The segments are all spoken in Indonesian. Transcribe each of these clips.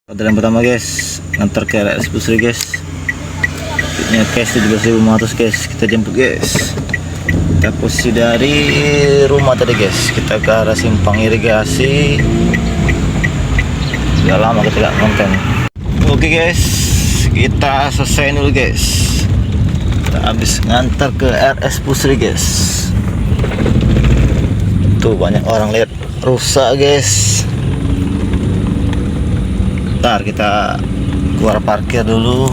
Orderan pertama guys, ngantar ke RS Pusri guys. Ini cash 17.500 guys, kita jemput guys. Kita posisi dari rumah tadi guys, kita ke arah simpang irigasi. Sudah lama kita gak konten. Oke guys, kita selesai dulu guys. Kita habis ngantar ke RS Pusri guys. Tuh banyak orang lihat rusak guys. Ntar kita keluar parkir dulu.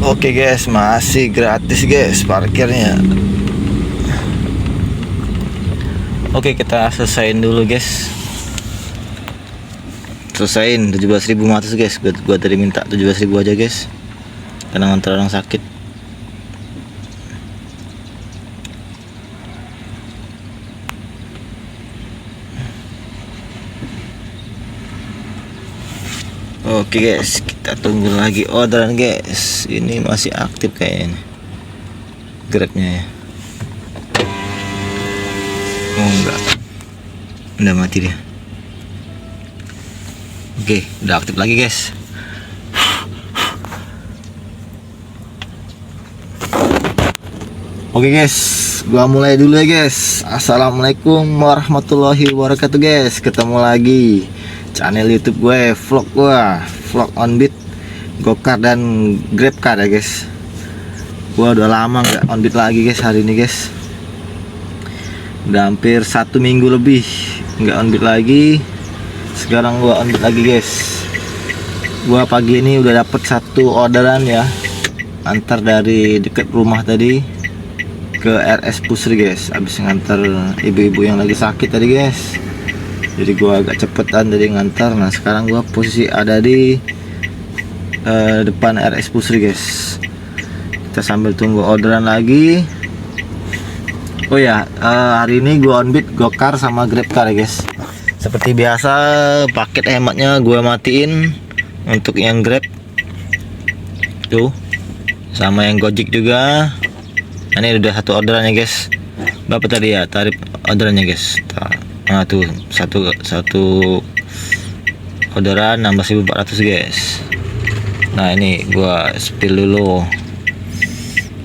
Oke guys, masih gratis guys parkirnya. Oke, kita selesaiin dulu guys. Selesaiin 17.500 guys. Gua tadi minta 17.000 aja guys, karena ngantar orang sakit. Oke guys, kita tunggu lagi orderan guys. Ini masih aktif kayaknya Grabnya ya. Oh enggak, udah mati dia. Oke, udah aktif lagi guys. Oke guys, gua mulai dulu ya guys. Assalamualaikum warahmatullahi wabarakatuh guys. Ketemu lagi channel YouTube gue, vlog on beat, gokar dan grab car ya guys. Gua udah lama nggak on beat lagi guys hari ini guys. Udah hampir 1 minggu lebih nggak on beat lagi. Sekarang gua on beat lagi guys. Gua pagi ini udah dapet 1 orderan ya, antar dari deket rumah tadi ke RS Pusri guys. Habis ngantar ibu-ibu yang lagi sakit tadi guys, jadi gua agak cepetan dari ngantar. Nah sekarang gua posisi ada di depan RS Pusri guys. Kita sambil tunggu orderan lagi. Oh ya, hari ini gua on beat gokar sama grab car ya guys. Seperti biasa paket hematnya gua matiin untuk yang grab tuh, sama yang gojek juga. Nah, ini udah 1 orderannya guys. Berapa tadi ya tarif orderannya guys? Nah tuh satu orderan 16.400 guys. Nah ini gua spill dulu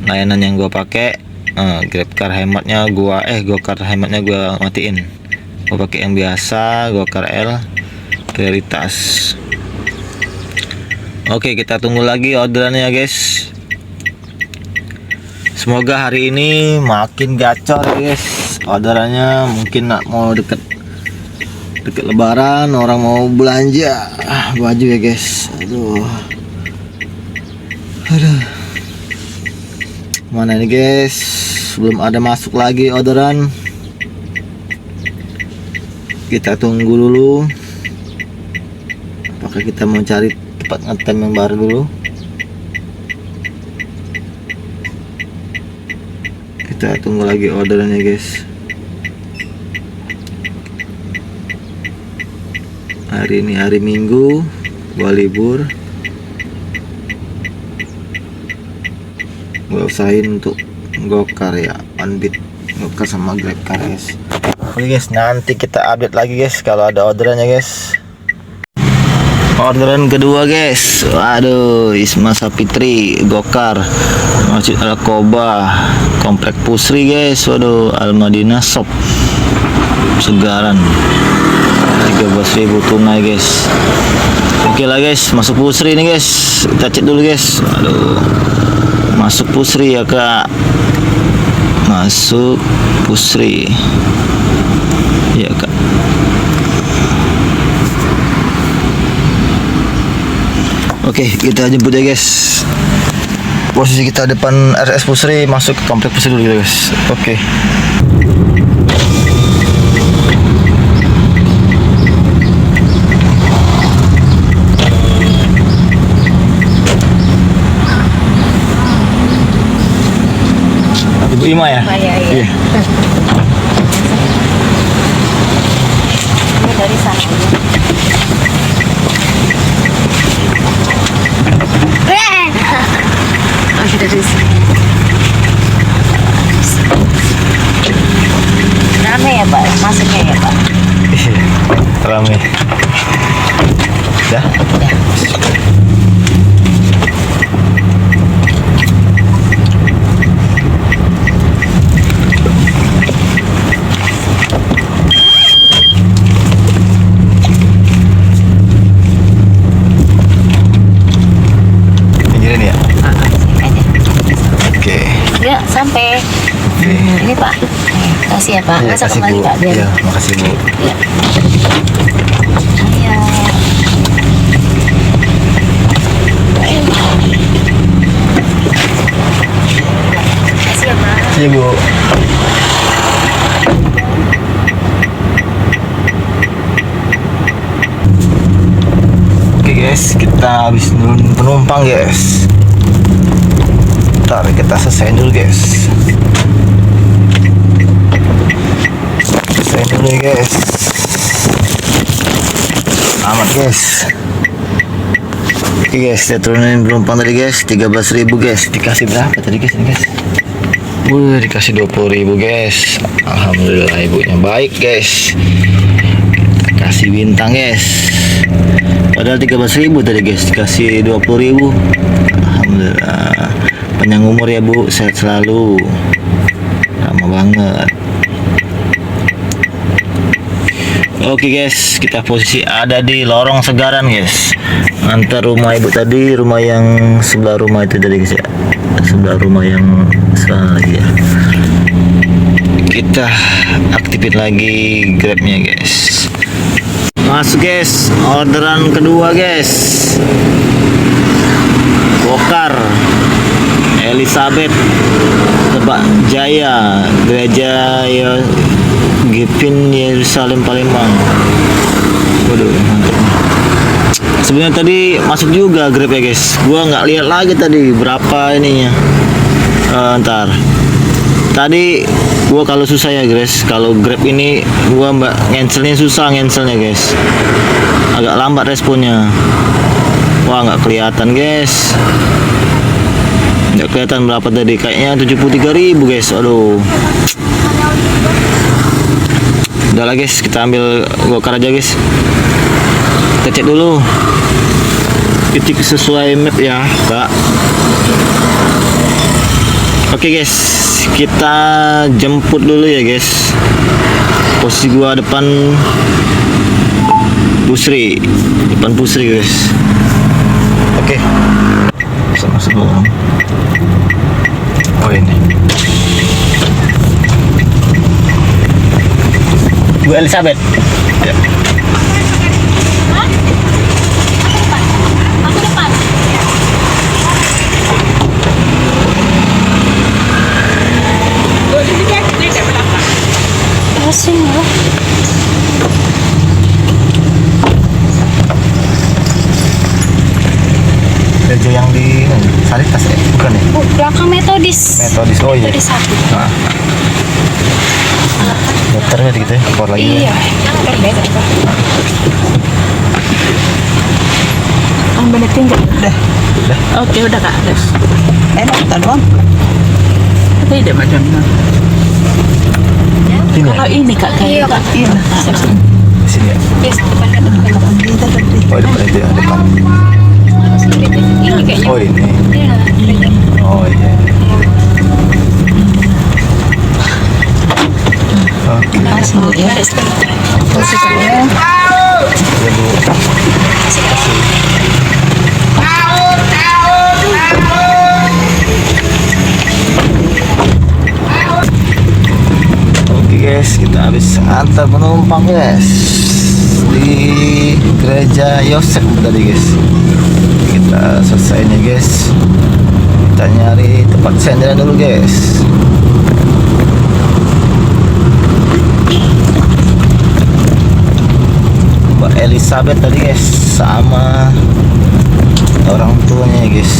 layanan yang gua pakai. Grab car hematnya gokar hematnya gua matiin. Gua pakai yang biasa, gokar L prioritas. Oke, kita tunggu lagi orderannya guys. Semoga hari ini makin gacor guys orderannya. Mungkin mau deket lebaran, orang mau belanja baju ya guys. Aduh mana ini guys, belum ada masuk lagi orderan. Kita tunggu dulu, apakah kita mau cari tempat ngetem yang baru dulu. Kita tunggu lagi orderannya guys. Hari ini hari Minggu, gua libur. Gua usahain untuk gokar ya, on beat gokar sama grab car guys. Oke guys, nanti kita update lagi guys kalau ada orderannya guys. Orderan kedua guys, waduh, Isma Sapitri gokar Masjid Al-Qoba Komplek Pusri guys. Waduh, Al-Madinah Shop Segaran 13.000 tunai guys. Oke lah guys, masuk Pusri ini guys. Kita cek dulu guys. Aduh, masuk Pusri ya kak, masuk Pusri ya kak. Oke, kita jemput ya guys. Posisi kita depan RS Pusri, masuk ke komplek Pusri dulu guys. Oke. Ibu Ima ya? Iya. Ini dari sana. Dari sini. Rame ya Pak, masuknya ya. Pak. Rame. Dah. Pinggirin ya. Oke. Ya, sampai. Ini Pak. Kasih ya Pak. Iya, Masa kasih kembali Bu. Pak. Biar. Iya, makasih Bu. Ya. Iya. Kasih ya Pak. Iya Bu. Oke guys, kita habis nurun penumpang guys. Ntar kita selesaiin dulu guys. Selesaiin dulu ya guys. Amat guys. Oke guys, kita turunin penumpang tadi guys, 13.000 guys. Dikasih berapa tadi guys ini guys? Dikasih 20.000 guys. Alhamdulillah ibunya baik guys. Kasih bintang guys. Padahal 13.000 tadi guys, dikasih 20.000. Alhamdulillah. Panjang umur ya Bu, sehat selalu. Lama banget. Oke guys, kita posisi ada di lorong Segaran guys. Antar rumah ibu tadi, rumah yang sebelah rumah itu tadi guys ya. Sebelah rumah yang sebelah lagi ya. Kita aktifin lagi Grabnya guys. Masuk guys, orderan kedua guys. Gokar Elizabeth Tebak Jaya, Gereja Gipin Yerusalem Palembang. Waduh, mantap. Sebenarnya tadi masuk juga Grab ya guys. Gua nggak lihat lagi tadi berapa ininya. Ntar. Tadi gua kalau susah ya guys, kalau Grab ini gua ngencelnya susah ngencelnya guys. Agak lambat responnya. Wah, nggak kelihatan guys. Nggak kelihatan berapa tadi, kayaknya 73.000 guys. Aduh. Udah lah guys, kita ambil Gokar aja guys. Kita cek dulu titik sesuai map ya Kak. Oke guys, kita jemput dulu ya guys. Posisi gua depan Pusri, guys. Oke, masuk dulu. Oh ini Bu Elizabeth ya. Aku depan. Asing ya. Gereja yang di Saritas ya? Bukan ya? Belakang Metodis. Metodis, oh iya. Metodis 1. Nah. Dokternya gitu ya, keluar lagi. Iya, berbeda. Bener tinggal. Udah. Oke, udah Kak. Nonton bang. Tidak macam Ini ya? kalau ini Kak kayak Kak. Iya. Di sini ya? Yes, depan depan. Kita tadi. Oh depan itu ya, depan. Ini kayaknya. Oh ini. Iya, gereja. Oh iya. Oke. Masih ya. Posisinya. Ya Bu. Oke guys, kita habis antar penumpang guys di Gereja Yosef tadi guys. Kita selesaiin ya guys. Kita nyari tempat senderan dulu guys. Mbak Elizabeth tadi guys sama orang tuanya ya guys.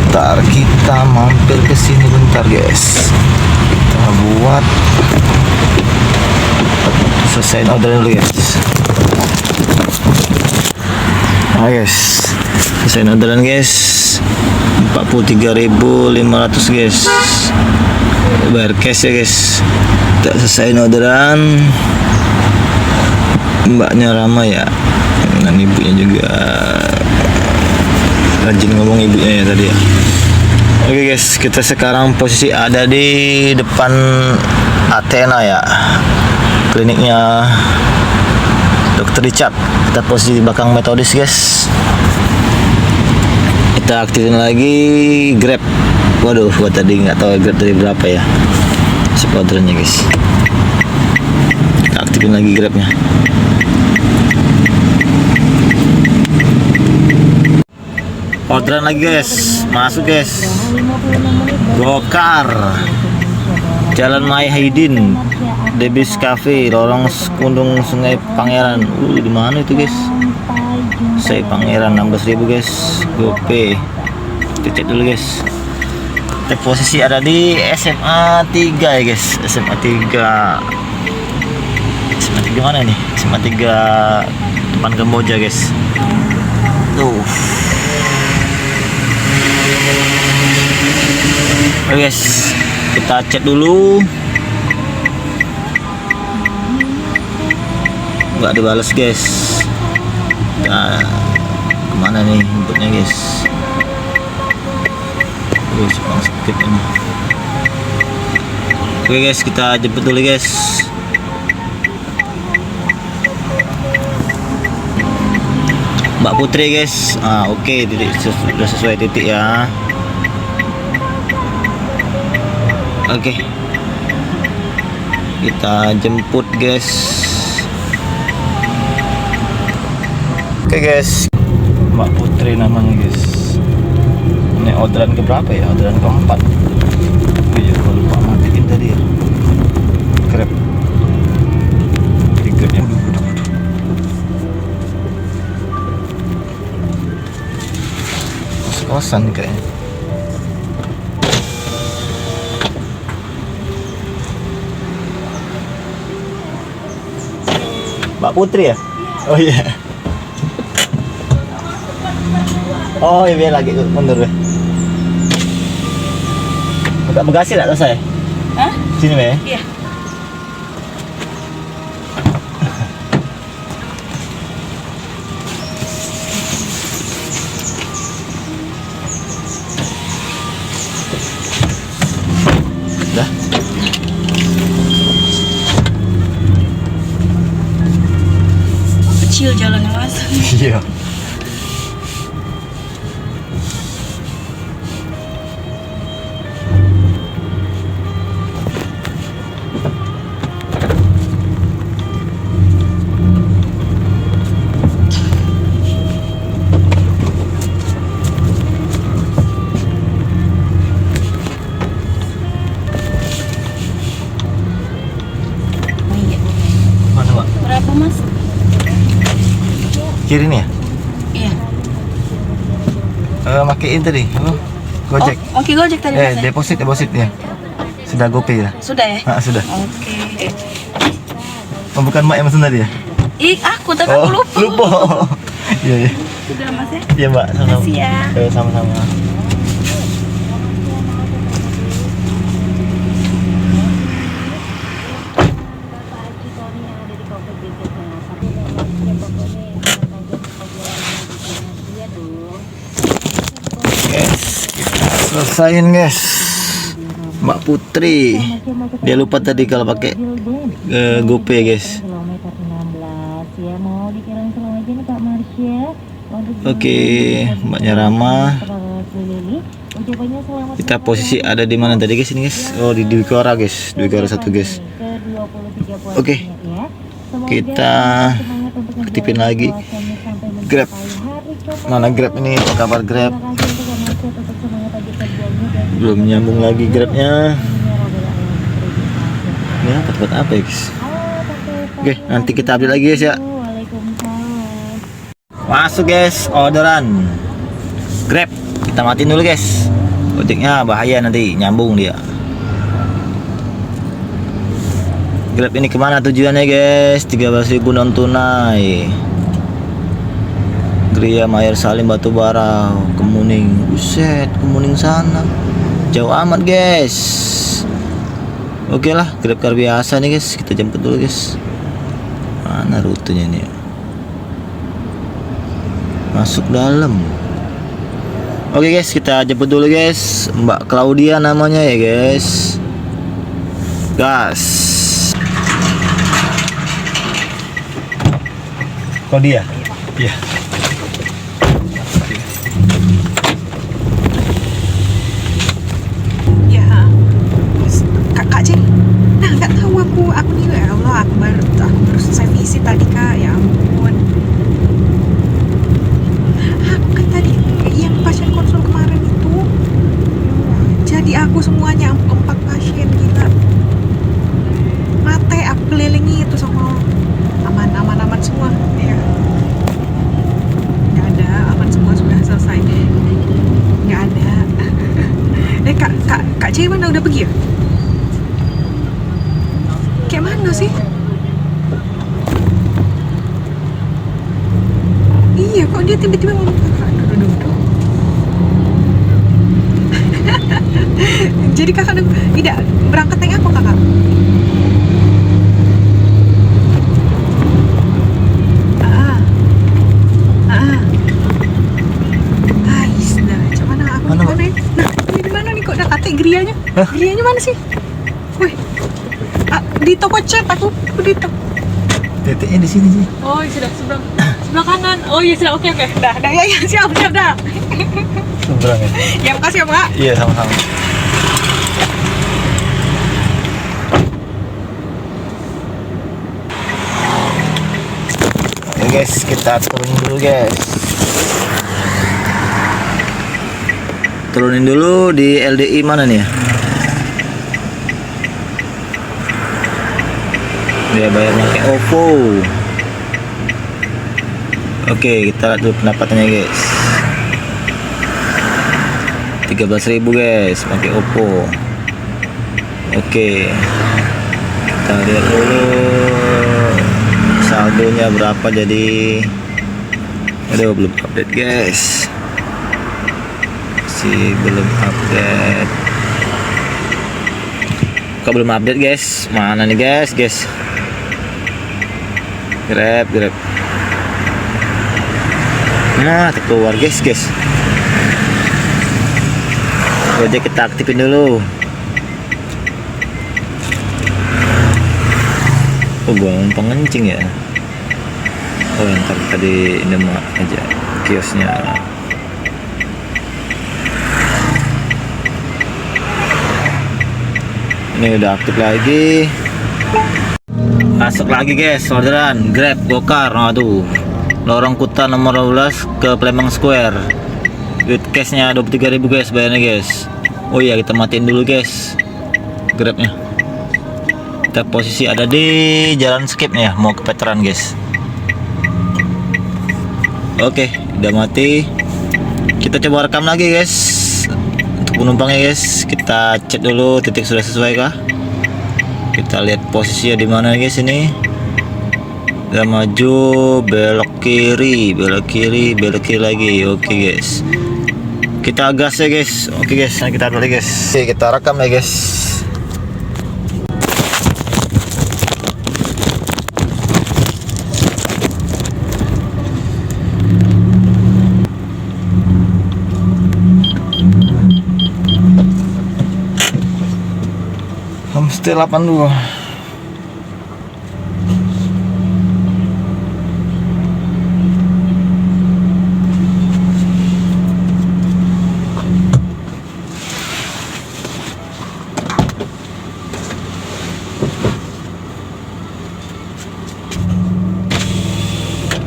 Ntar kita mampir ke sini bentar guys. Kita buat selesaiin order dulu guys. Nah guys, selesaiin orderan guys. 43.500 guys. Bayar cash ya guys. Kita Kita selesai orderan. Mbaknya ramah ya, dengan ibunya juga rajin ngomong ibunya ya tadi ya. Oke guys, kita sekarang posisi ada di depan Athena ya, kliniknya Dr. Richard. Kita posisi di belakang metodis guys. Kita aktifin lagi Grab. Waduh, gua tadi nggak tahu Grab dari berapa ya si orderannya guys. Kita aktifin lagi Grabnya. Orderan lagi guys, masuk guys. Gokar, Jalan Mai Haidin, Debis Cafe, Lorong Kundung Sungai Pangeran. Di mana itu guys? Saya Pangeran 16.000 guys. Gope. Kita cek dulu guys. Kita posisi ada di SMA 3 ya guys. SMA 3. SMA 3 mana nih? SMA 3 depan Kamboja guys. Tuh. Oke guys, kita cek dulu. Nggak dibalas guys. Nah, kemana nih inputnya guys? Sepang skip ini. Oke guys, kita jemput dulu guys. Mbak Putri guys. Oke, titik sudah sesuai titik ya. Oke, kita jemput guys. Oke guys, Mbak Putri namanya guys. Ini orderan keberapa ya? Orderan keempat. Iya, gua lupa matiin tadi ya. Grab. Tiketnya kos-kosan kayaknya. Mbak Putri ya? Oh iya. Oh iya, lagi mundur ya. Buka bagasi tak selesai? Hah? Sini ya? Iya. Dah. Kecil jalannya mas. Iya. Mana Mbak? Berapa mas? Kiri nih ya? Iya. Makein tadi. Gojek. Oh, oke Gojek tadi mas. Ya? Deposit ya. Sudah GoPay ya? Sudah ya? Sudah. Oke. Oh, bukan Mbak yang pesan tadi ya? Aku tapi aku lupa. Lupa. Iya, iya. Sudah mas ya? Iya Mbak, sama-sama. Makasih ya. Sama-sama. Selesain guys. Mbak Putri dia lupa tadi kalau pakai GoPay guys. Oke, Mbaknya ramah. Kita posisi ada di mana tadi guys ini guys? Oh, di Dwi Kora guys, Dwi Kora 1 guys. Oke, kita aktifin lagi Grab. Mana Grab ini? Apa kabar Grab? Belum nyambung lagi Grabnya. Ya, tempat apa ya guys? Oke, nanti kita update lagi guys ya. Masuk guys, orderan Grab. Kita matiin dulu guys. Ojeknya bahaya nanti nyambung dia. Grab ini kemana tujuannya guys? 13.000 non tunai. Gria Mayer Salim Batubara, Kemuning. Buset, Kemuning sana. Jauh amat guys. Oke lah, Grab car biasa nih guys, kita jemput dulu guys. Mana rutenya nih? Masuk dalam. Oke guys, kita jemput dulu guys. Mbak Claudia namanya ya guys. Gas. Claudia. Iya. Ya, kakak Cil. Nah, nggak tahu aku nih, ya Allah, aku baru selesai visit tadi kak, ya ampun. Aku kan tadi yang pasien konsul kemarin itu, jadi aku semuanya 4 pasien, gila. Mate aku kelilingi itu sama aman semua, ya. Nggak ada, aman semua, sudah selesai. Nggak ada. Kak C mana, udah pergi ya? Kayak mana sih? Iya, kok dia tiba-tiba ngomong kakak? Duduk. Jadi kakak tidak berangkat naik apa kakak? Mana, Mbak? Nah, ini di mana nih, kok udah kata gerianya? Gerianya mana sih? Wih. Di toko cat aku di toko. Titiknya di sini sih. Oh, sudah sebelah kanan. Oh iya sudah, oke. Dah ya siap dah. Seberang ya. Ya makasih ya, Mbak. Iya, sama-sama. Oke guys, kita turunin dulu guys. Turunin dulu di LDI mana nih ya? Dia bayar pakai OVO. Oke, kita lihat dulu pendapatannya guys. 13.000 guys pakai OVO. Oke, kita lihat dulu saldonya berapa. Jadi aduh, belum update guys, masih belum update. Kok belum update guys? Mana nih guys? Grab. Nah, keluar guys. Gojek kita aktifin dulu. Oh, gua numpang ngencing ya. Oh, ntar tadi Indomaret aja kiosnya. Ini udah aktif lagi. Masuk lagi guys, orderan Grab Gokar. Aduh, lorong Kuta nomor 12 ke Palembang Square. With cashnya 23.000 guys, bayarnya guys. Oh iya, kita matiin dulu guys Grabnya. Kita posisi ada di jalan skip nih ya, mau ke veteran guys. Oke, udah mati. Kita coba rekam lagi guys untuk penumpangnya guys. Kita cek dulu titik sudah sesuai kah. Kita lihat posisinya di mana guys. Ini udah maju, belok kiri lagi. Oke guys, kita gas ya guys. Oke guys, nah kita balik guys. Oke, kita rekam ya guys. Homestay 82.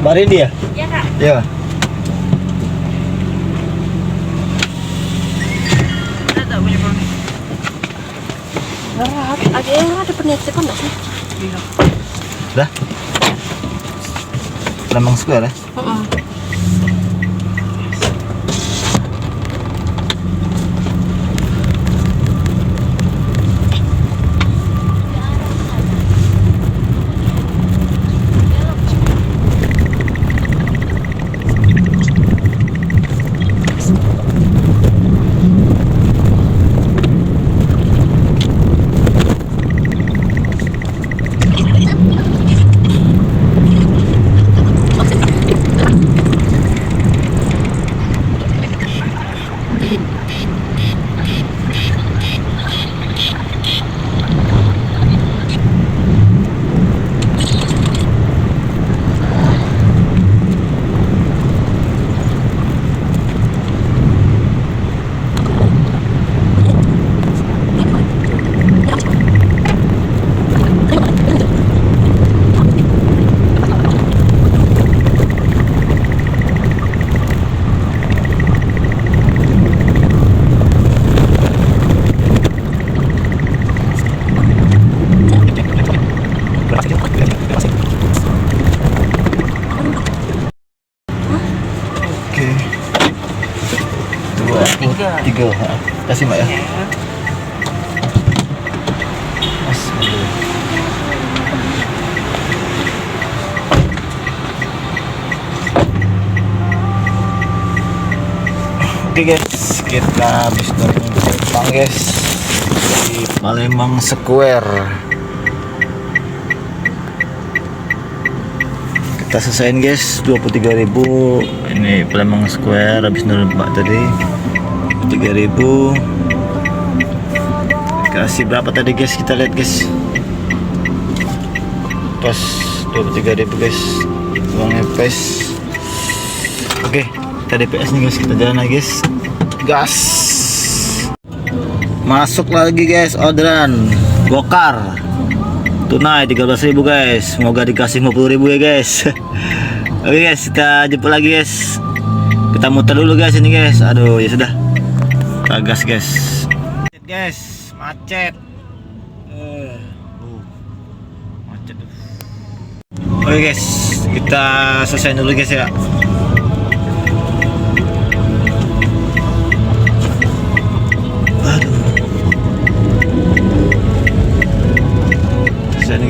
Mari dia. Ya kak. Ya. Ada punya bang. Ada pengecekan nggak sih? Iya. Dah. Palembang Square ya. Oke. 23. Kasih Mbak ya. Mas, oke guys, kita habis dari Jepang guys, di Palembang Square. Kita selesaiin guys, 23.000. Ini Palembang Square habis dari Pak tadi 3.000. Kasih berapa tadi guys, kita lihat guys. Pas 23.000 guys, uangnya pas. Oke, kita DPS nih guys, kita jalan lagi guys. Gas. Masuk lagi guys orderan gokar tunai 13.000 guys, semoga dikasih 50.000 ya guys. Oke guys, kita jemput lagi guys, kita muter dulu guys ini guys. Aduh ya sudah, kita gas guys. Guys, macet. Macet. Oke guys, kita selesai dulu guys ya.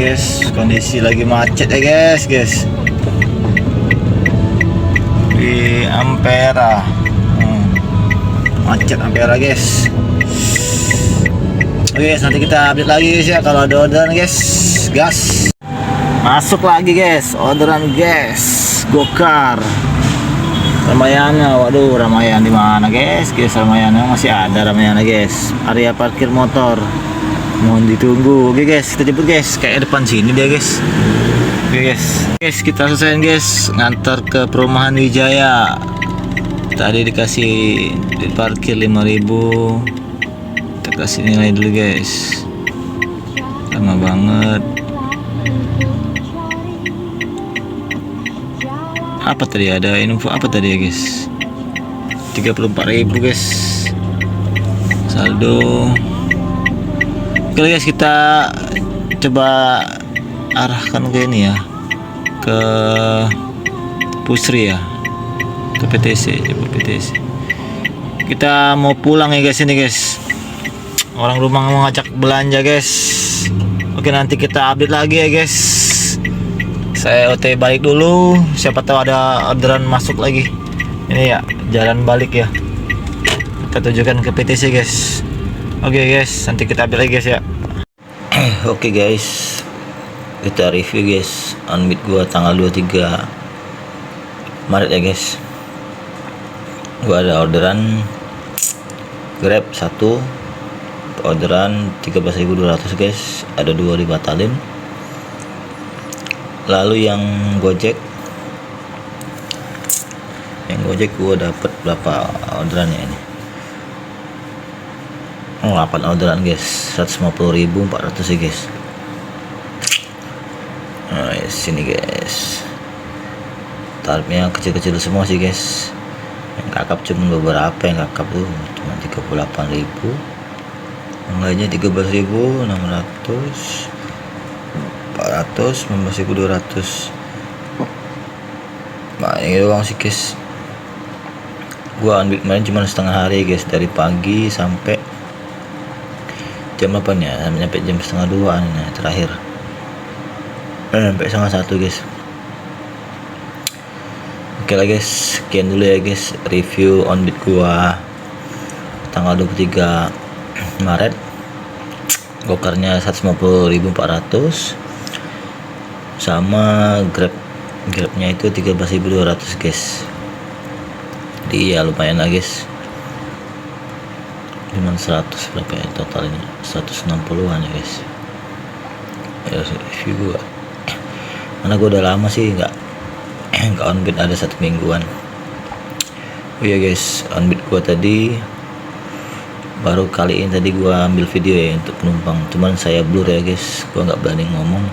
Guys, kondisi lagi macet ya guys di Ampera. Macet Ampera guys. Oke guys, nanti kita update lagi guys ya kalau ada orderan guys. Gas. Masuk lagi guys orderan guys gokar Ramayana. Waduh, Ramayana di mana guys? Ramayana masih ada Ramayana guys, area parkir motor. Mohon ditunggu. Oke guys, kita jemput guys, kayak depan sini dia guys. Oke guys, kita selesaiin guys, ngantar ke perumahan Wijaya. Tadi dikasih di parkir 5.000. Kita kasih nilai dulu guys, lama banget. Apa tadi, ada info apa tadi ya guys? 34.000 guys saldo. Oke guys, kita coba arahkan ke ini ya, ke Pusri ya, ke PTC. Coba PTC. Kita mau pulang ya guys ini guys. Orang rumah mau ngajak belanja guys. Oke, nanti kita update lagi ya guys. Saya OT balik dulu, siapa tahu ada orderan masuk lagi. Ini ya jalan balik ya, kita tujukan ke PTC guys. Oke guys, nanti kita update lagi guys ya. Oke guys, kita review guys Onbit gua tanggal 23 Maret ya guys. Gua ada orderan Grab 1, orderan 13.200 guys, ada 2 dibatalin. Lalu yang Gojek gua dapat berapa orderannya ini? 8 orderan guys, 150.400 ya guys. Nah sini guys, tarifnya kecil-kecil semua sih guys. Yang kakap cuma beberapa, yang kakap tuh cuma 38.000, yang lainnya 13.600, 400, 15.200. Nah ini doang sih guys. Gua ambil kemarin cuma setengah hari guys, dari pagi sampai jam 8 ya, sampai jam setengah 2 nih terakhir, sampai setengah 1 guys. Oke lah guys, sekian dulu ya guys review Onbit gua tanggal 23 Maret. Gokarnya 150.400 sama grabnya itu 13.200 guys. Jadi ya lumayan lah guys, cuman 100 berapa ya totalnya, 160-an ya guys. Ya review gua, karena gua udah lama sih nggak Onbit, ada 1 mingguan. Oh ya guys, Onbit gua tadi baru kali ini tadi gua ambil video ya untuk penumpang, cuman saya blur ya guys, gua nggak berani ngomong.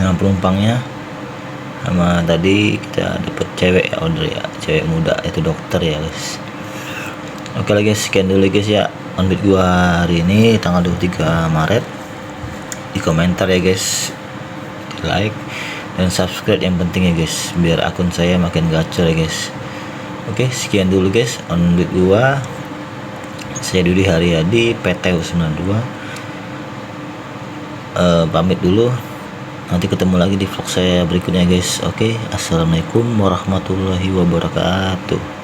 Nah penumpangnya sama tadi kita dapet cewek ya, order ya, cewek muda, itu dokter ya guys. Oke lah guys, sekian dulu guys ya Onbit gua hari ini tanggal 23 Maret. Jika komentar ya guys, di like dan subscribe yang penting ya guys, biar akun saya makin gacor ya guys. Oke, sekian dulu guys on beat gua. Saya Dudi Haryadi PT 92 pamit dulu, nanti ketemu lagi di vlog saya berikutnya guys. Oke, assalamualaikum warahmatullahi wabarakatuh.